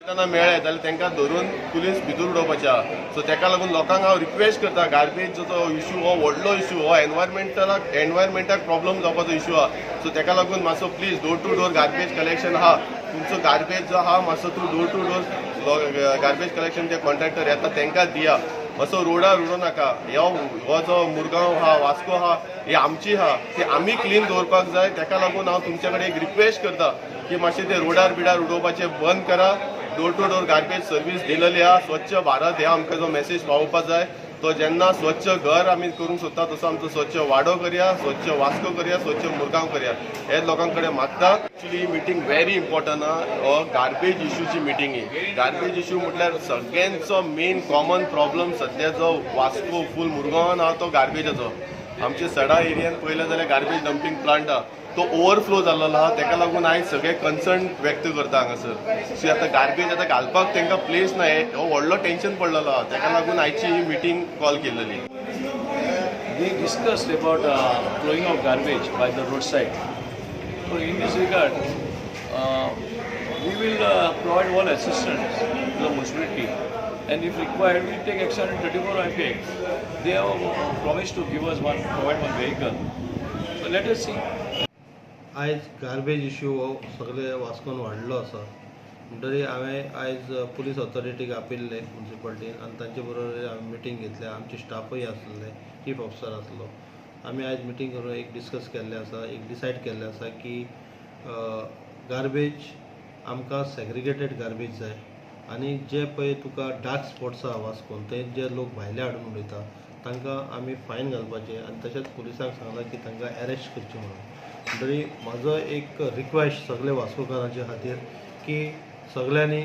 मेळ्ळे जाल्यार तांकां धरून पुलीस भितर उडोवपाचे आहा. सो ताका लागून लोकांक हांव रिक्वेस्ट करता, गार्बेज जो इश्यू हो व्हडलो इश्यू, हो एनवायरमेंटाक प्रॉब्लम जावपाचो इश्यू आहा. सो ताका लागून मातसो please door to door garbage collection आहा, तुमचो गार्बेज जो आहा मातसो तूं door to door garbage collection जे कॉन्ट्रॅक्टर येता तांकां दिया. मातसो रोडार उडोव नाका. हो जो मुरगांव आहा, वास्को आहा, ही आमची आहा, ती आमी क्लीन दवरपाक जाय. ताका लागून हांव तुमचे कडेन एक रिक्वेस्ट करता की मातशें ते रोडार बिडार उडोवपाचें बंद करा. Door to door garbage service दिलेली आहा. स्वच्छ भारत हे आमकां जो मेसेज पावोवपाक जाय, तो जेन्ना स्वच्छ घर आमी करूंक सोदता तसो आमचो स्वच्छ वाडो करया, स्वच्छ वास्को करया, स्वच्छ मुरगांव करया, हे लोकां कडेन मागता. एक्चुअली ही मिटींग व्हेरी इम्पॉर्टंट आहा. हो गार्बेज इश्यूची मिटींग ही. गार्बेज इश्यू म्हटल्यार सगळ्यांचो मेन कॉमन प्रॉब्लम सध्या जो वास्को फूल मुरगांवान आहा तो गार्बेजाचो. आमच्या सडा एरियान पळयलें जाल्यार गार्बेज डंपिंग प्लांट आहा, तो ओवरफ्लो जाल्लो आहा. ताका लागून आयज सगळे कन्सर्न व्यक्त करता हांगासर. सो आतां गार्बेज आतां घालपाक तांकां प्लेस ना, हो व्हडलो टेन्शन पडलेलो आहा. ताका लागून आयची ही मिटींग कॉल केल्ली. We discussed about throwing out garbage by the roadside. So in this regard, we will provide all assistance to the municipality, and if required, we will take action in 34 IPX. They have promised to give us provide one vehicle. So let us see. आयज garbage issue हो सगळे वास्कोन वाडलो आसा. म्हणटरी हांवें आयज police ऑथॉरिटीक आपयल्ले म्युनिसिपालिटीन आनी तांचे बरोबर हांवें मिटींग घेतल्या. आमचे स्टाफूय आसले, चीफ ऑफिसर आसलो. आमी आयज मिटींग करून एक डिस्कस केल्लें आसा, एक डिसायड केल्लें आसा की गार्बेज आमकां सेग्रिगेटेड गार्बेज जाय. आनी जे पळय तुका डार्क स्पॉट्स आहा वास्कोन, ते जे लोक भायले हाडून उडयता तांकां आमी फायन घालपाचें आनी तशेंच पुलिसांक सांगलां की तांकां अरेस्ट करचें म्हणून. म्हणटरी म्हजो एक रिक्वेस्ट सगळे वास्कोकारांचे खातीर की सगळ्यांनी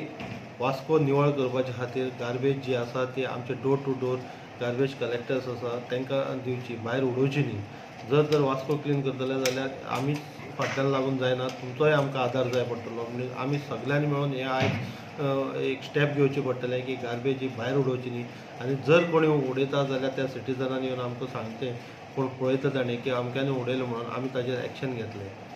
वास्को निवळ करपाचे खातीर गार्बेज जी आसा ती आमचे door to door garbage collectors आसा तांकां दिवची, भायर उडोवची न्ही. जर वास्को क्लीन करतले जाल्यार आमीच फाटल्यान लागून जायना, तुमचोय आमकां आदार जाय पडटलो. म्हणजे आमी सगळ्यांनी मेळून हे आयज एक स्टेप घेवचें पडटलें की गार्बेज ही भायर उडोवची न्ही. आनी जर कोणी उडयता जाल्यार त्या सिटीजनांनी येवन आमकां सांगचें, कोण पळयता ताणें की अमक्यानी उडयलें म्हणून आमी ताचेर एक्शन घेतलें.